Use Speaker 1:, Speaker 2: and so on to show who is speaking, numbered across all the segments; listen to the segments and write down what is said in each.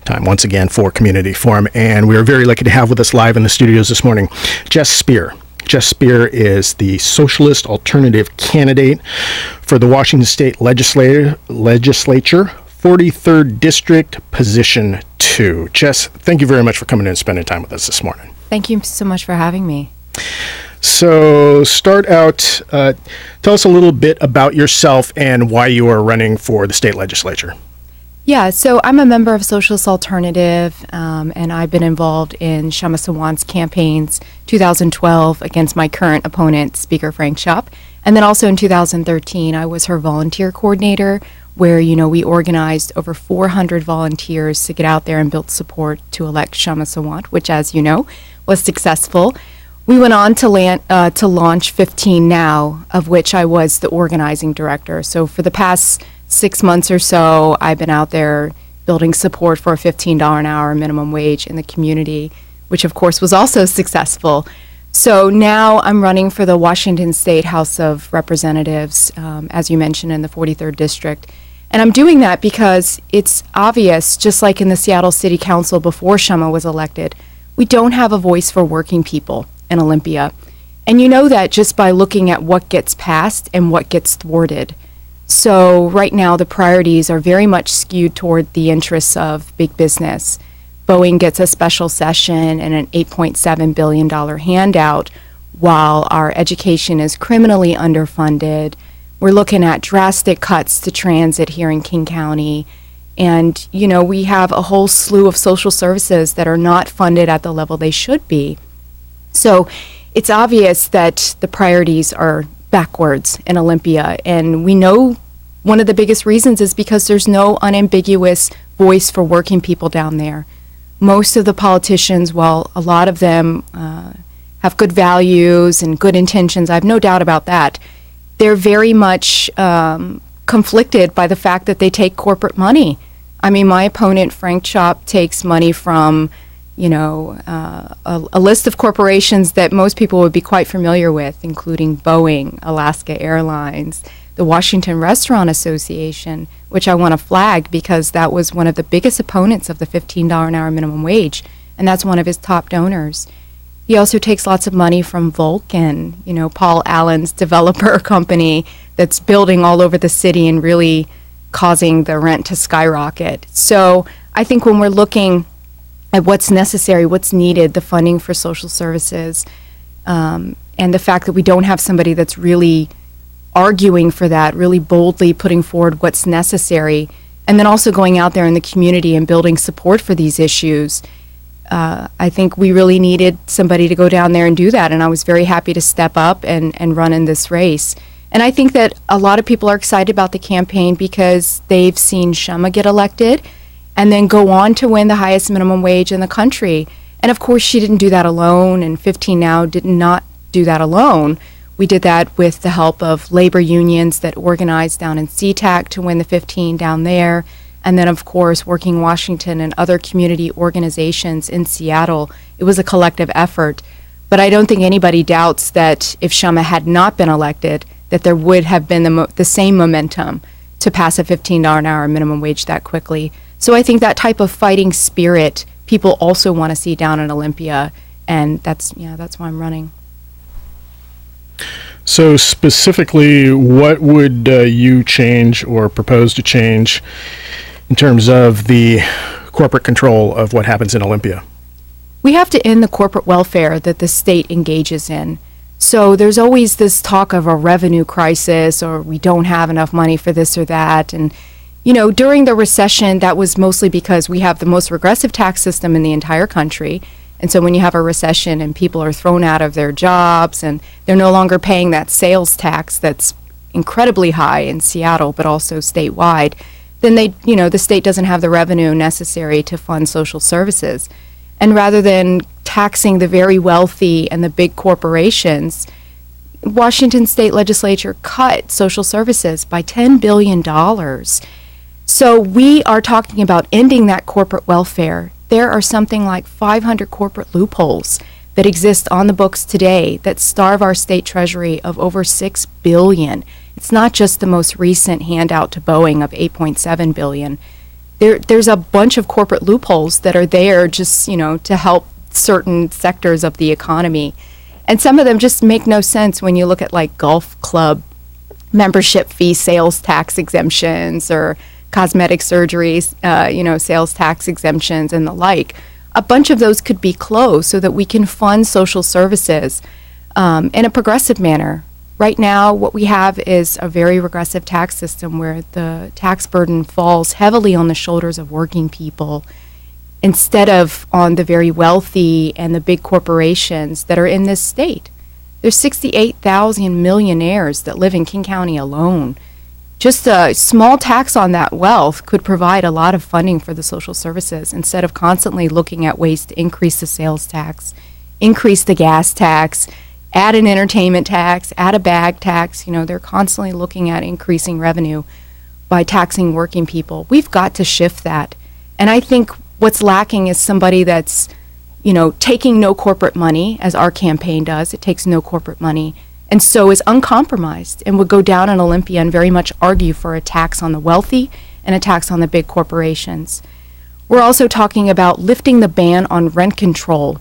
Speaker 1: time once again for Community Forum, and we are very lucky to have with us live in the studios this morning Jess Spear. Jess Spear is the Socialist alternative candidate for the Washington State Legislature, 43rd District, Position 2. Jess, thank you very much for coming in and spending time with us this morning.
Speaker 2: Thank you so much for having me.
Speaker 1: So start out, tell us a little bit about yourself and why you are running for the state legislature.
Speaker 2: Yeah, so I'm a member of Socialist Alternative, and I've been involved in Kshama Sawant's campaigns 2012 against my current opponent, Speaker Frank Shop. And then also in 2013, I was her volunteer coordinator, where, we organized over 400 volunteers to get out there and build support to elect Kshama Sawant, which, as you know, was successful. We went on to launch 15 Now, of which I was the organizing director. So for the past 6 months or so, I've been out there building support for a $15 an hour minimum wage in the community, which of course was also successful. So now I'm running for the Washington State House of Representatives, as you mentioned, in the 43rd District. And I'm doing that because it's obvious, just like in the Seattle City Council before Kshama was elected, we don't have a voice for working people in Olympia. And you know that just by looking at what gets passed and what gets thwarted. So right now the priorities are very much skewed toward the interests of big business. Boeing gets a special session and an $8.7 billion handout, while our education is criminally underfunded. We're looking at drastic cuts to transit here in King County. And, we have a whole slew of social services that are not funded at the level they should be. So it's obvious that the priorities are backwards in Olympia, and we know one of the biggest reasons is because there's no unambiguous voice for working people down there. Most of the politicians, while a lot of them have good values and good intentions, I have no doubt about that, they're very much conflicted by the fact that they take corporate money. I mean, my opponent, Frank Chop, takes money from a list of corporations that most people would be quite familiar with, including Boeing, Alaska Airlines, the Washington Restaurant Association, which I want to flag because that was one of the biggest opponents of the $15 an hour minimum wage, and that's one of his top donors. He also takes lots of money from Vulcan, Paul Allen's developer company that's building all over the city and really causing the rent to skyrocket. So I think when we're looking at what's necessary, what's needed, the funding for social services, and the fact that we don't have somebody that's really arguing for that, really boldly putting forward what's necessary, and then also going out there in the community and building support for these issues, I think we really needed somebody to go down there and do that, and I was very happy to step up and run in this race. And I think that a lot of people are excited about the campaign because they've seen Kshama get elected and then go on to win the highest minimum wage in the country. And of course, she didn't do that alone, and 15 Now did not do that alone. We did that with the help of labor unions that organized down in SeaTac to win the 15 down there, and then of course, working Washington and other community organizations in Seattle. It was a collective effort. But I don't think anybody doubts that if Kshama had not been elected, that there would have been the same momentum to pass a $15 an hour minimum wage that quickly. So I think that type of fighting spirit people also want to see down in Olympia, and that's why I'm running.
Speaker 1: So specifically, what would you change or propose to change in terms of the corporate control of what happens in Olympia?
Speaker 2: We have to end the corporate welfare that the state engages in. So there's always this talk of a revenue crisis, or we don't have enough money for this or that, and during the recession, that was mostly because we have the most regressive tax system in the entire country. And so when you have a recession and people are thrown out of their jobs and they're no longer paying that sales tax that's incredibly high in Seattle, but also statewide, then the state doesn't have the revenue necessary to fund social services. And rather than taxing the very wealthy and the big corporations, Washington State Legislature cut social services by $10 billion. So we are talking about ending that corporate welfare. There are something like 500 corporate loopholes that exist on the books today that starve our state treasury of over $6 billion. It's not just the most recent handout to Boeing of $8.7 billion. there's a bunch of corporate loopholes that are there just, to help certain sectors of the economy. And some of them just make no sense when you look at like golf club membership fee sales tax exemptions or cosmetic surgeries, sales tax exemptions and the like. A bunch of those could be closed so that we can fund social services in a progressive manner. Right now, what we have is a very regressive tax system where the tax burden falls heavily on the shoulders of working people instead of on the very wealthy and the big corporations that are in this state. There's 68,000 millionaires that live in King County alone. Just a small tax on that wealth could provide a lot of funding for the social services instead of constantly looking at ways to increase the sales tax, increase the gas tax, add an entertainment tax, add a bag tax. They're constantly looking at increasing revenue by taxing working people. We've got to shift that. And I think what's lacking is somebody that's, taking no corporate money, as our campaign does. It takes no corporate money, and so is uncompromised and would go down in Olympia and very much argue for a tax on the wealthy and a tax on the big corporations. We're also talking about lifting the ban on rent control.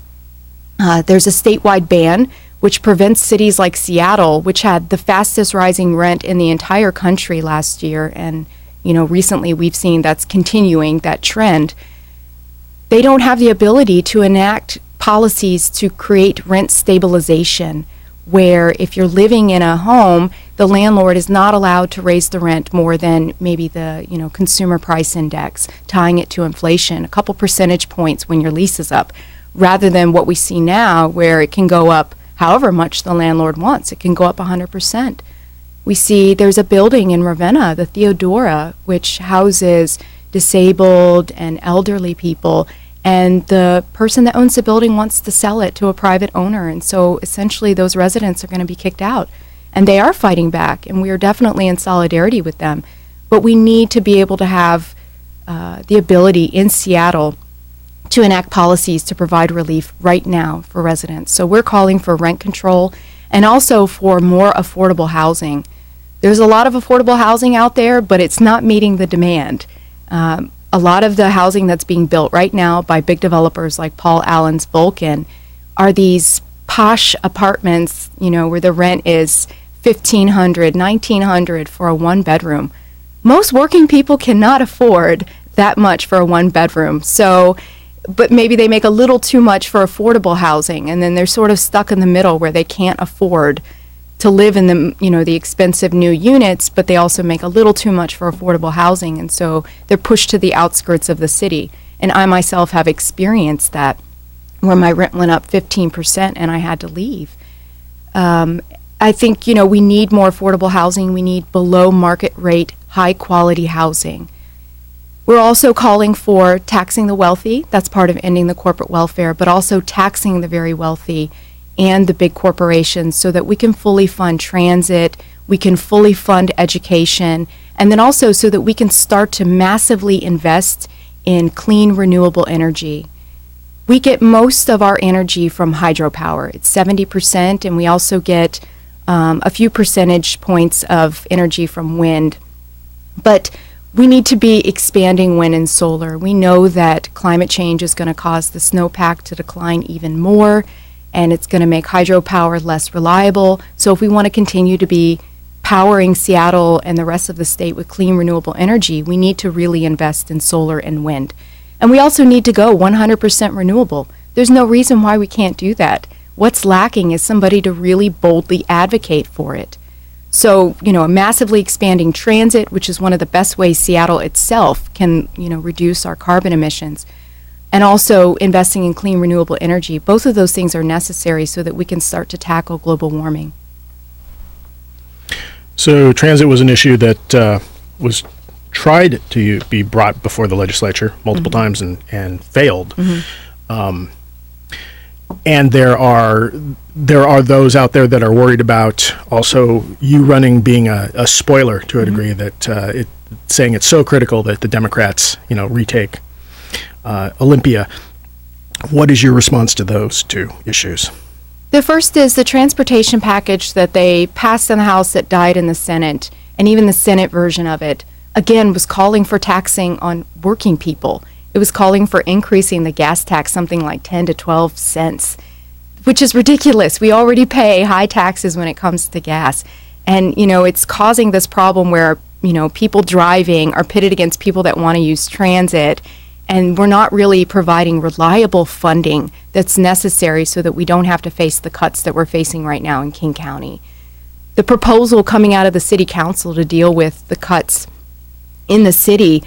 Speaker 2: There's a statewide ban which prevents cities like Seattle, which had the fastest rising rent in the entire country last year, and recently we've seen that's continuing that trend. They don't have the ability to enact policies to create rent stabilization, where if you're living in a home, the landlord is not allowed to raise the rent more than maybe the consumer price index, tying it to inflation, a couple percentage points when your lease is up, rather than what we see now where it can go up however much the landlord wants. It can go up 100%. We see there's a building in Ravenna, the Theodora, which houses disabled and elderly people, and the person that owns the building wants to sell it to a private owner, and so essentially those residents are going to be kicked out, and they are fighting back, and we are definitely in solidarity with them. But we need to be able to have the ability in Seattle to enact policies to provide relief right now for residents. So we're calling for rent control and also for more affordable housing. There's a lot of affordable housing out there, but it's not meeting the demand. A lot of the housing that's being built right now by big developers like Paul Allen's Vulcan are these posh apartments, where the rent is $1,500, $1,900 for a one-bedroom. Most working people cannot afford that much for a one-bedroom. So, but maybe they make a little too much for affordable housing, and then they're sort of stuck in the middle where they can't afford to live in the expensive new units, but they also make a little too much for affordable housing, and so they're pushed to the outskirts of the city. And I myself have experienced that, where my rent went up 15% and I had to leave. I think we need more affordable housing. We need below market rate, high quality housing. We're also calling for taxing the wealthy. That's part of ending the corporate welfare, but also taxing the very wealthy and the big corporations so that we can fully fund transit, we can fully fund education, and then also so that we can start to massively invest in clean, renewable energy. We get most of our energy from hydropower. It's 70%, and we also get a few percentage points of energy from wind. But we need to be expanding wind and solar. We know that climate change is going to cause the snowpack to decline even more, and it's going to make hydropower less reliable. So if we want to continue to be powering Seattle and the rest of the state with clean, renewable energy, we need to really invest in solar and wind. And we also need to go 100% renewable. There's no reason why we can't do that. What's lacking is somebody to really boldly advocate for it. So, a massively expanding transit, which is one of the best ways Seattle itself can, reduce our carbon emissions, and also investing in clean, renewable energy. Both of those things are necessary so that we can start to tackle global warming.
Speaker 1: So transit was an issue that was tried to be brought before the legislature multiple times and failed. And there are those out there that are worried about also you running being a spoiler to a degree, that saying it's so critical that the Democrats retake Olympia. What is your response to those two issues?
Speaker 2: The first is the transportation package that they passed in the House that died in the Senate, and even the Senate version of it again, was calling for taxing on working people. It was calling for increasing the gas tax something like 10 to 12 cents, which is ridiculous. We already pay high taxes when it comes to gas. And, it's causing this problem where, people driving are pitted against people that want to use transit. And we're not really providing reliable funding that's necessary so that we don't have to face the cuts that we're facing right now in King County. The proposal coming out of the city council to deal with the cuts in the city,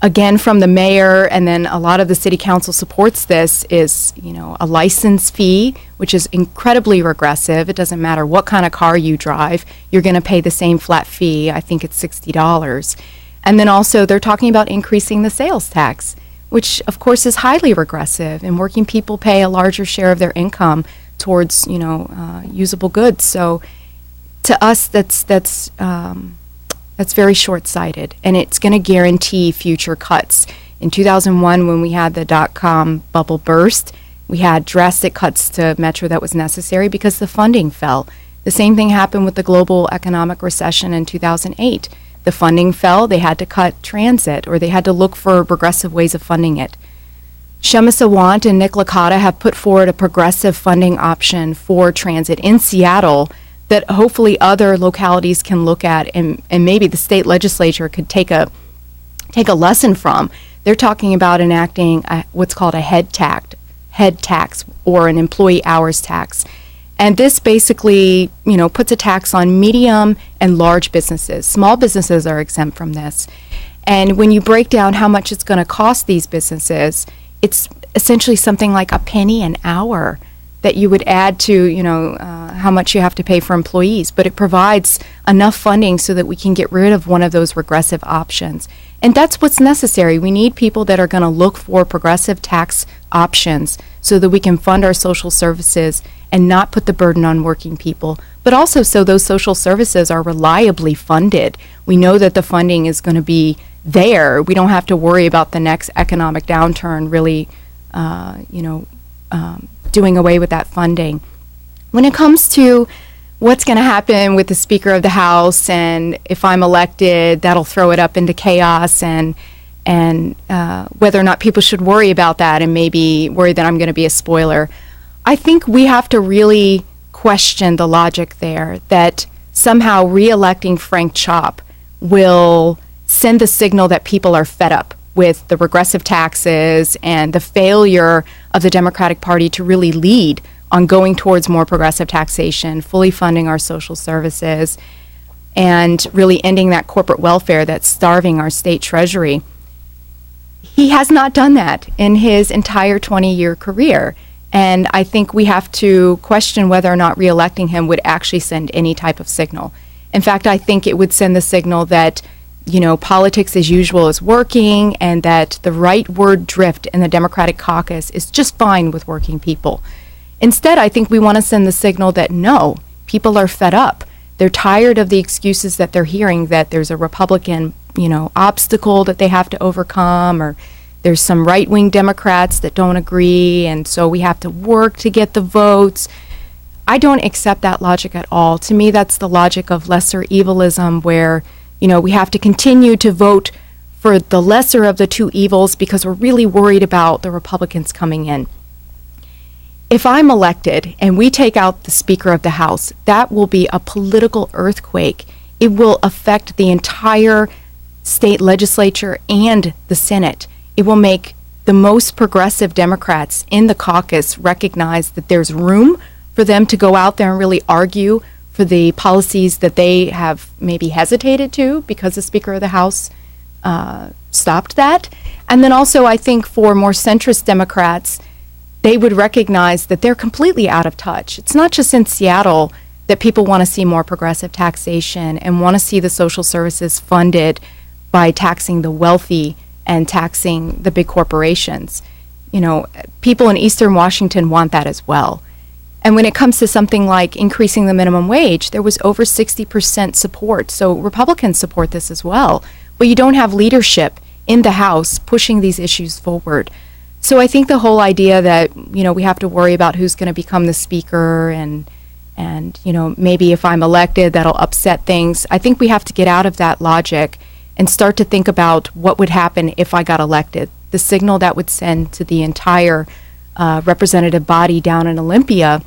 Speaker 2: again from the mayor, and then a lot of the city council supports this, is a license fee, which is incredibly regressive. It doesn't matter what kind of car you drive, you're going to pay the same flat fee. I think it's $60. And then also they're talking about increasing the sales tax, which of course is highly regressive, and working people pay a larger share of their income towards usable goods. So to us, that's very short-sighted, and it's going to guarantee future cuts. In 2001, when we had the dot-com bubble burst, we had drastic cuts to Metro that was necessary because the funding fell. The same thing happened with the global economic recession in 2008. The funding fell, they had to cut transit, or they had to look for progressive ways of funding it. Chemisawant and Nick Licata have put forward a progressive funding option for transit in Seattle that hopefully other localities can look at, and maybe the state legislature could take a lesson from. They're talking about enacting what's called a head tax or an employee hours tax. And this basically, puts a tax on medium and large businesses. Small businesses are exempt from this. And when you break down how much it's going to cost these businesses, it's essentially something like a penny an hour that you would add to, how much you have to pay for employees. But it provides enough funding so that we can get rid of one of those regressive options. And that's what's necessary. We need people that are going to look for progressive tax options so that we can fund our social services and not put the burden on working people, but also so those social services are reliably funded. We know that the funding is going to be there. We don't have to worry about the next economic downturn really, doing away with that funding. When it comes to what's going to happen with the Speaker of the House, and if I'm elected, that'll throw it up into chaos, and whether or not people should worry about that and maybe worry that I'm going to be a spoiler. I think we have to really question the logic there that somehow re-electing Frank Chop will send the signal that people are fed up with the regressive taxes and the failure of the Democratic Party to really lead on going towards more progressive taxation, fully funding our social services, and really ending that corporate welfare that's starving our state treasury. He has not done that in his entire 20-year career. And I think we have to question whether or not re-electing him would actually send any type of signal. In fact, I think it would send the signal that, politics as usual is working, and that the rightward drift in the Democratic caucus is just fine with working people. Instead, I think we want to send the signal that no, people are fed up. They're tired of the excuses that they're hearing that there's a Republican, obstacle that they have to overcome, or there's some right-wing Democrats that don't agree, and so we have to work to get the votes. I don't accept that logic at all. To me, that's the logic of lesser evilism, where, we have to continue to vote for the lesser of the two evils because we're really worried about the Republicans coming in. If I'm elected and we take out the Speaker of the House, that will be a political earthquake. It will affect the entire state legislature and the Senate. It will make the most progressive Democrats in the caucus recognize that there's room for them to go out there and really argue for the policies that they have maybe hesitated to because the Speaker of the House stopped that. And then also, I think for more centrist Democrats, they would recognize that they're completely out of touch. It's not just in Seattle that people want to see more progressive taxation and want to see the social services funded by taxing the wealthy and taxing the big corporations. People in Eastern Washington want that as well. And when it comes to something like increasing the minimum wage, there was over 60% support. So Republicans support this as well. But you don't have leadership in the House pushing these issues forward. So I think the whole idea that, we have to worry about who's going to become the speaker and maybe if I'm elected, that'll upset things. I think we have to get out of that logic and start to think about what would happen if I got elected. The signal that would send to the entire representative body down in Olympia,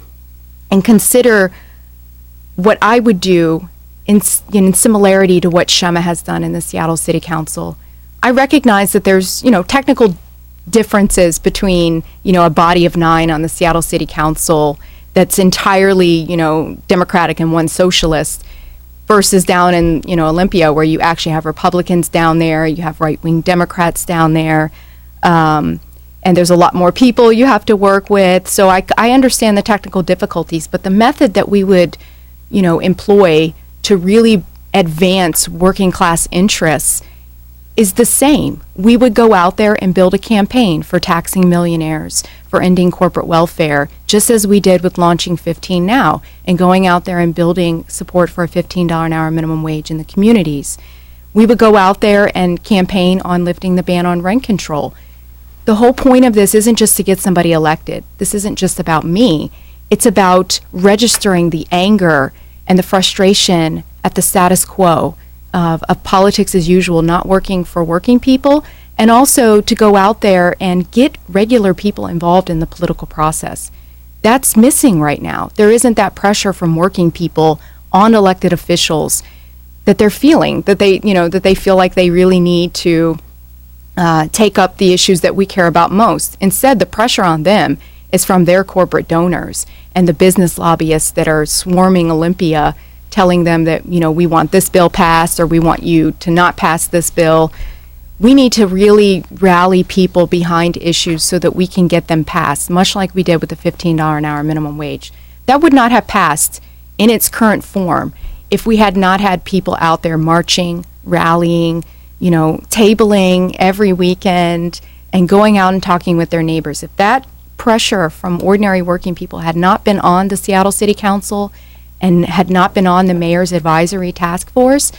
Speaker 2: and consider what I would do in similarity to what Shema has done in the Seattle City Council. I recognize that there's, technical differences between, a body of 9 on the Seattle City Council that's entirely, Democratic and one socialist, versus down in, Olympia, where you actually have Republicans down there, you have right-wing Democrats down there, and there's a lot more people you have to work with. So I understand the technical difficulties, but the method that we would, employ to really advance working class interests is the same. We would go out there and build a campaign for taxing millionaires, for ending corporate welfare, just as we did with launching 15 Now and going out there and building support for a $15 an hour minimum wage in the communities. We would go out there and campaign on lifting the ban on rent control. The whole point of this isn't just to get somebody elected. This isn't just about me. It's about registering the anger and the frustration at the status quo of politics as usual, not working for working people, and also to go out there and get regular people involved in the political process. That's missing right now. There isn't that pressure from working people on elected officials that they're feeling, that they feel like they really need to take up the issues that we care about most. Instead, the pressure on them is from their corporate donors and the business lobbyists that are swarming Olympia, telling them that, we want this bill passed or we want you to not pass this bill. We need to really rally people behind issues so that we can get them passed, much like we did with the $15 an hour minimum wage. That would not have passed in its current form if we had not had people out there marching, rallying, tabling every weekend and going out and talking with their neighbors. If that pressure from ordinary working people had not been on the Seattle City Council and had not been on the mayor's advisory task force,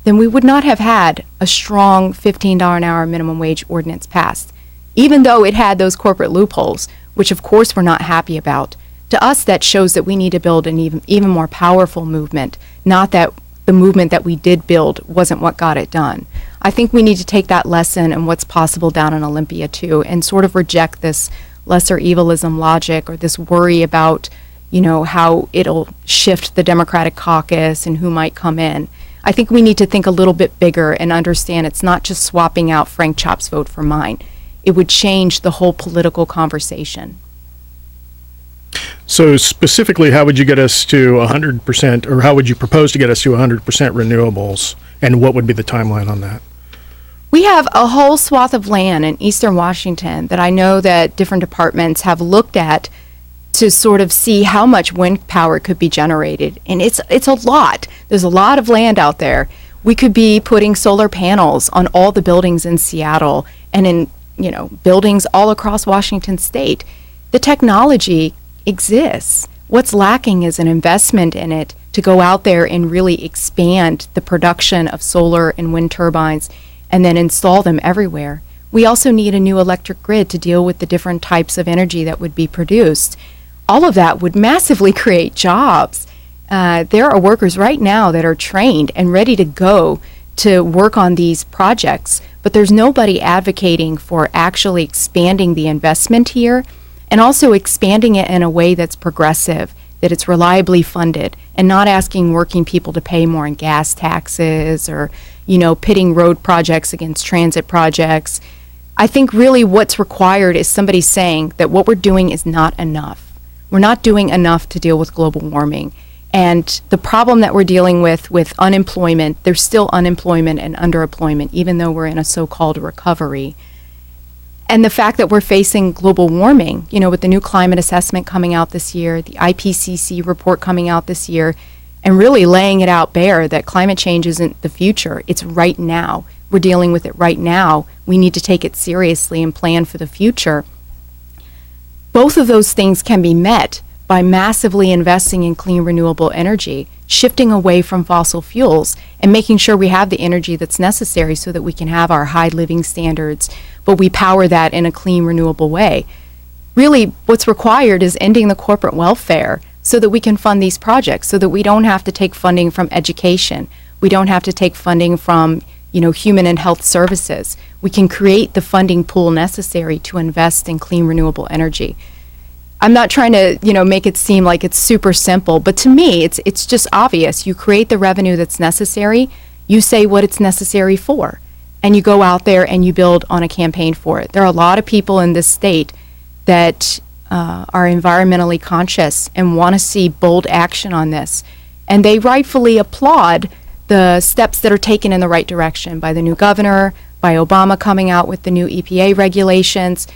Speaker 2: then we would not have had a strong $15 an hour minimum wage ordinance passed, even though it had those corporate loopholes, which of course we're not happy about. To us, that shows that we need to build an even more powerful movement, not that the movement that we did build wasn't what got it done. I think we need to take that lesson and what's possible down in Olympia too, and sort of reject this lesser evilism logic or this worry about how it'll shift the Democratic caucus and who might come in. I think we need to think a little bit bigger and understand it's not just swapping out Frank Chop's vote for mine. It would change the whole political conversation.
Speaker 1: So specifically, how would you get us to 100%, or how would you propose to get us to 100% renewables, and what would be the timeline on that?
Speaker 2: We have a whole swath of land in eastern Washington that I know that different departments have looked at to sort of see how much wind power could be generated. And it's a lot. There's a lot of land out there. We could be putting solar panels on all the buildings in Seattle and in, buildings all across Washington state. The technology exists. What's lacking is an investment in it to go out there and really expand the production of solar and wind turbines and then install them everywhere. We also need a new electric grid to deal with the different types of energy that would be produced. All of that would massively create jobs. There are workers right now that are trained and ready to go to work on these projects, but there's nobody advocating for actually expanding the investment here and also expanding it in a way that's progressive, that it's reliably funded, and not asking working people to pay more in gas taxes or, pitting road projects against transit projects. I think really what's required is somebody saying that what we're doing is not enough. We're not doing enough to deal with global warming. And the problem that we're dealing with unemployment, there's still unemployment and underemployment, even though we're in a so-called recovery. And the fact that we're facing global warming, with the new climate assessment coming out this year, the IPCC report coming out this year, and really laying it out bare that climate change isn't the future, it's right now. We're dealing with it right now. We need to take it seriously and plan for the future. Both of those things can be met by massively investing in clean renewable energy, shifting away from fossil fuels, and making sure we have the energy that's necessary so that we can have our high living standards, but we power that in a clean, renewable way. Really, what's required is ending the corporate welfare so that we can fund these projects, so that we don't have to take funding from education. We don't have to take funding from, human and health services. We can create the funding pool necessary to invest in clean renewable energy. I'm not trying to, make it seem like it's super simple, but to me, it's just obvious. You create the revenue that's necessary, you say what it's necessary for, and you go out there and you build on a campaign for it. There are a lot of people in this state that are environmentally conscious and want to see bold action on this, and they rightfully applaud the steps that are taken in the right direction by the new governor, by Obama coming out with the new EPA regulations.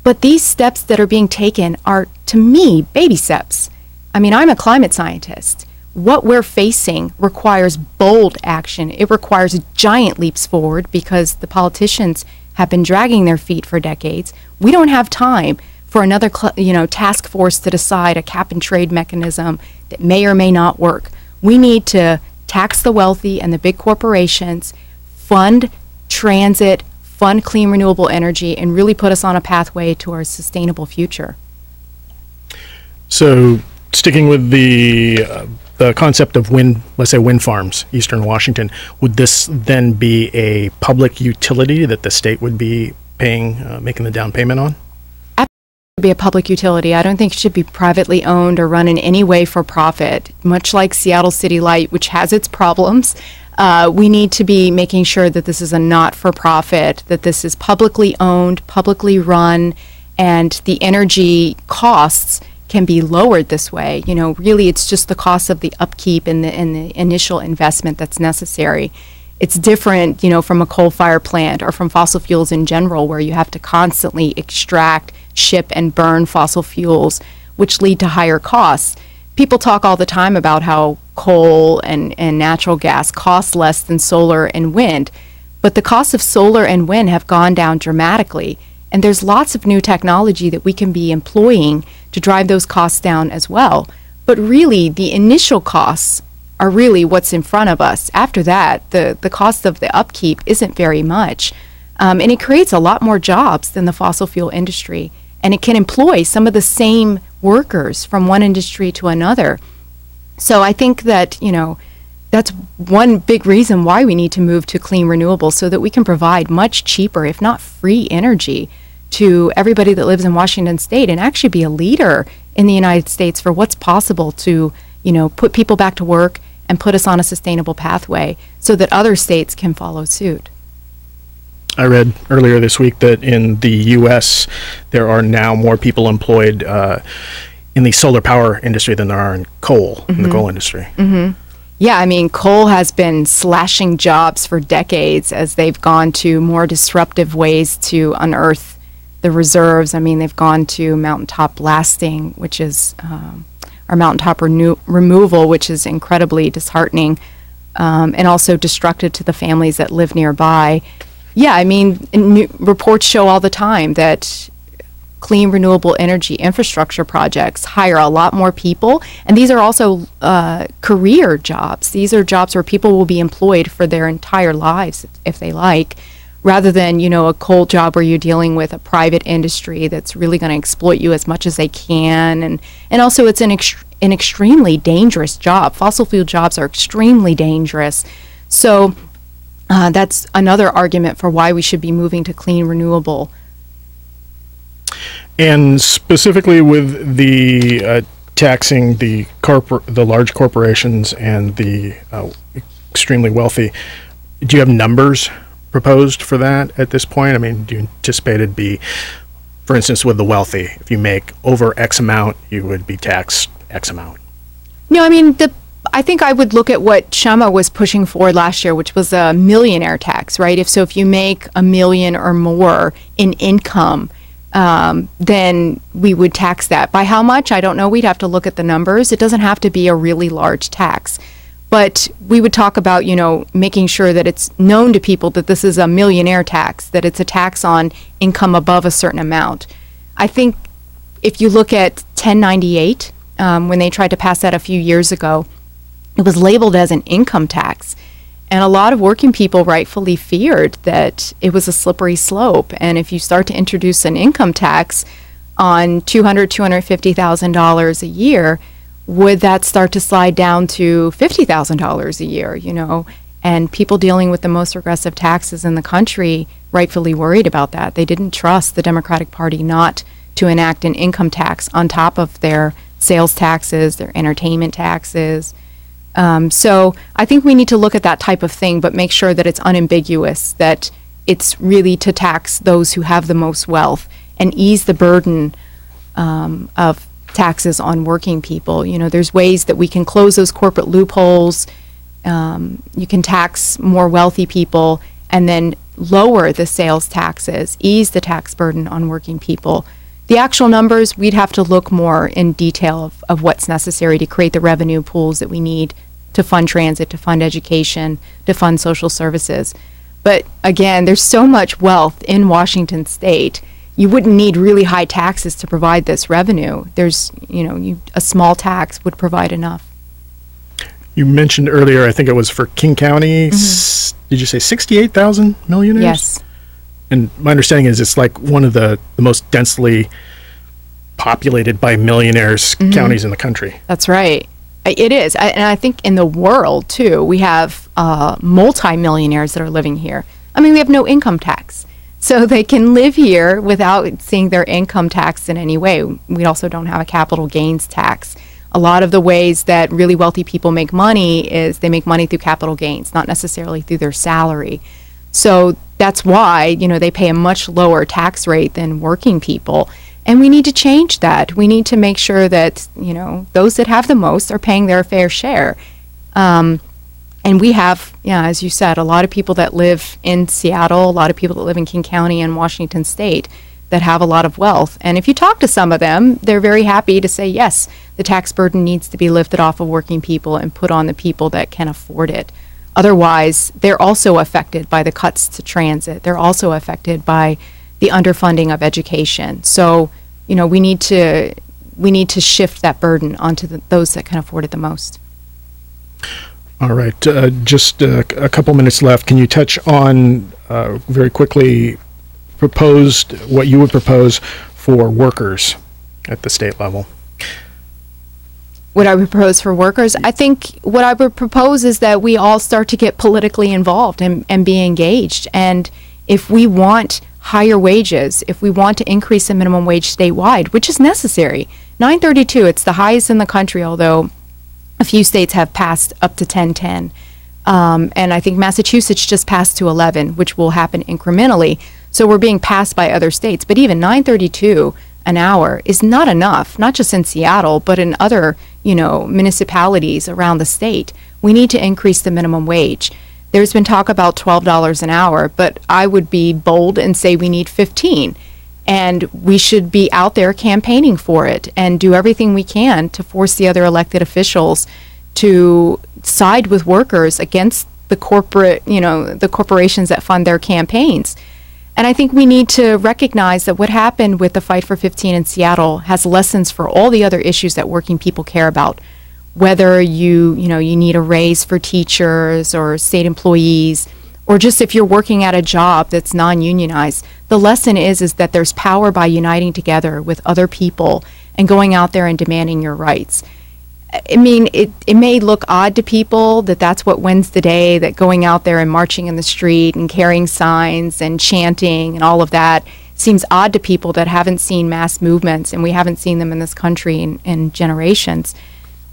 Speaker 2: But these steps that are being taken are, to me, baby steps. I mean, I'm a climate scientist. What we're facing requires bold action. It requires giant leaps forward because the politicians have been dragging their feet for decades. We don't have time for another, task force to decide a cap and trade mechanism that may or may not work. We need to tax the wealthy and the big corporations, fund transit, fund clean renewable energy, and really put us on a pathway to our sustainable future.
Speaker 1: So, sticking with the concept of let's say wind farms, Eastern Washington, would this then be a public utility that the state would be paying, making the down payment on?
Speaker 2: Absolutely, be a public utility. I don't think it should be privately owned or run in any way for profit. Much like Seattle City Light, which has its problems, we need to be making sure that this is a not-for-profit, that this is publicly owned, publicly run, and the energy costs can be lowered this way. Really, it's just the cost of the upkeep and the initial investment that's necessary. It's different, from a coal-fired plant or from fossil fuels in general, where you have to constantly extract, ship, and burn fossil fuels, which lead to higher costs. People talk all the time about how coal and natural gas cost less than solar and wind, but the costs of solar and wind have gone down dramatically, and there's lots of new technology that we can be employing to drive those costs down as well. But really, the initial costs are really what's in front of us. After that, the cost of the upkeep isn't very much, and it creates a lot more jobs than the fossil fuel industry, and it can employ some of the same workers from one industry to another. So I think that, that's one big reason why we need to move to clean renewables, so that we can provide much cheaper, if not free, energy to everybody that lives in Washington State, and actually be a leader in the United States for what's possible to, put people back to work and put us on a sustainable pathway so that other states can follow suit.
Speaker 1: I read earlier this week that in the U.S. there are now more people employed in the solar power industry than there are in coal, in the coal industry.
Speaker 2: Mm-hmm. Yeah, I mean, coal has been slashing jobs for decades as they've gone to more disruptive ways to unearth the reserves. I mean, they've gone to mountaintop blasting, which is, or mountaintop removal, which is incredibly disheartening, and also destructive to the families that live nearby. Yeah, I mean, reports show all the time that clean renewable energy infrastructure projects hire a lot more people, and these are also career jobs. These are jobs where people will be employed for their entire lives if they like, rather than a coal job where you're dealing with a private industry that's really going to exploit you as much as they can, and also it's an extremely dangerous job. Fossil fuel jobs are extremely dangerous, so that's another argument for why we should be moving to clean renewable.
Speaker 1: And specifically with the taxing the large corporations and the extremely wealthy, do you have numbers proposed for that at this point? I mean, do you anticipate it'd be, for instance, with the wealthy, if you make over X amount, you would be taxed X amount?
Speaker 2: No, I mean, I think I would look at what Chama was pushing for last year, which was a millionaire tax, right? If you make $1 million or more in income, then we would tax that. By how much? I don't know. We'd have to look at the numbers. It doesn't have to be a really large tax. But we would talk about, making sure that it's known to people that this is a millionaire tax, that it's a tax on income above a certain amount. I think if you look at 1098, when they tried to pass that a few years ago, it was labeled as an income tax. And a lot of working people rightfully feared that it was a slippery slope. And if you start to introduce an income tax on $250,000 a year, would that start to slide down to $50,000 a year? And people dealing with the most regressive taxes in the country rightfully worried about that. They didn't trust the Democratic Party not to enact an income tax on top of their sales taxes, their entertainment taxes. So I think we need to look at that type of thing, but make sure that it's unambiguous, that it's really to tax those who have the most wealth and ease the burden of taxes on working people. You know, there's ways that we can close those corporate loopholes. You can tax more wealthy people and then lower the sales taxes, ease the tax burden on working people. The actual numbers, we'd have to look more in detail of what's necessary to create the revenue pools that we need to fund transit, to fund education, to fund social services. But again, there's so much wealth in Washington State. You wouldn't need really high taxes to provide this revenue. There's, a small tax would provide enough.
Speaker 1: You mentioned earlier, I think it was for King County, did you say 68,000 millionaires?
Speaker 2: Yes.
Speaker 1: And my understanding is it's like one of the most densely populated by millionaires counties in the country.
Speaker 2: That's right. It is. And I think in the world, too, we have multi-millionaires that are living here. I mean, we have no income tax. So they can live here without seeing their income taxed in any way. We also don't have a capital gains tax. A lot of the ways that really wealthy people make money is they make money through capital gains, not necessarily through their salary. So that's why, they pay a much lower tax rate than working people. And we need to change that. We need to make sure that, those that have the most are paying their fair share. And we have, as you said, a lot of people that live in Seattle, a lot of people that live in King County and Washington State that have a lot of wealth. And if you talk to some of them, they're very happy to say, yes, the tax burden needs to be lifted off of working people and put on the people that can afford it. Otherwise, they're also affected by the cuts to transit. They're also affected by the underfunding of education. So, we need to shift that burden onto those that can afford it the most.
Speaker 1: All right. Just a couple minutes left. Can you touch on, very quickly, what you would propose for workers at the state level? What
Speaker 2: I would propose for workers? I think what I would propose is that we all start to get politically involved and be engaged. And if we want higher wages, if we want to increase the minimum wage statewide, which is necessary, $9.32, it's the highest in the country, although a few states have passed up to $10.10. And I think Massachusetts just passed to 11, which will happen incrementally. So we're being passed by other states. But even $9.32 an hour is not enough, not just in Seattle, but in other, municipalities around the state. We need to increase the minimum wage. There's been talk about $12 an hour, but I would be bold and say we need 15. And we should be out there campaigning for it and do everything we can to force the other elected officials to side with workers against the the corporations that fund their campaigns. And I think we need to recognize that what happened with the Fight for 15 in Seattle has lessons for all the other issues that working people care about. Whether you need a raise for teachers or state employees, or just if you're working at a job that's non-unionized, the lesson is that there's power by uniting together with other people and going out there and demanding your rights. I mean, it may look odd to people that that's what wins the day, that going out there and marching in the street and carrying signs and chanting and all of that seems odd to people that haven't seen mass movements, and we haven't seen them in this country in generations,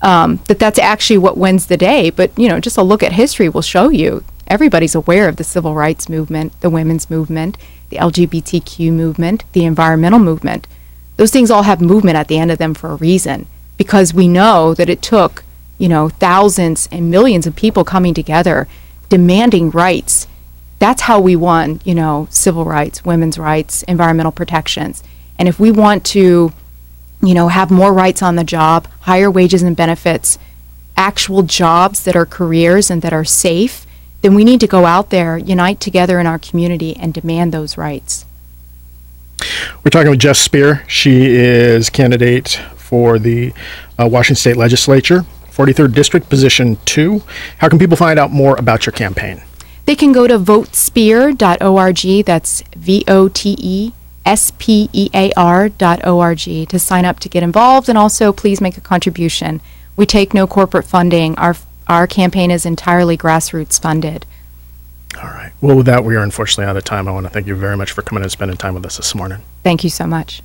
Speaker 2: that's actually what wins the day. But, just a look at history will show you everybody's aware of the civil rights movement, the women's movement, the LGBTQ movement, the environmental movement. Those things all have movement at the end of them for a reason, because we know that it took, thousands and millions of people coming together, demanding rights. That's how we won, civil rights, women's rights, environmental protections. And if we want to, have more rights on the job, higher wages and benefits, actual jobs that are careers and that are safe, then we need to go out there, unite together in our community and demand those rights.
Speaker 1: We're talking with Jess Spear. She is candidate for the Washington State Legislature, 43rd District, Position 2. How can people find out more about your campaign?
Speaker 2: They can go to votespear.org. That's VOTESPEAR.org to sign up to get involved, and also please make a contribution. We take no corporate funding. Our our campaign is entirely grassroots funded.
Speaker 1: All right. Well, with that, we are unfortunately out of time. I want to thank you very much for coming and spending time with us this morning.
Speaker 2: Thank you so much.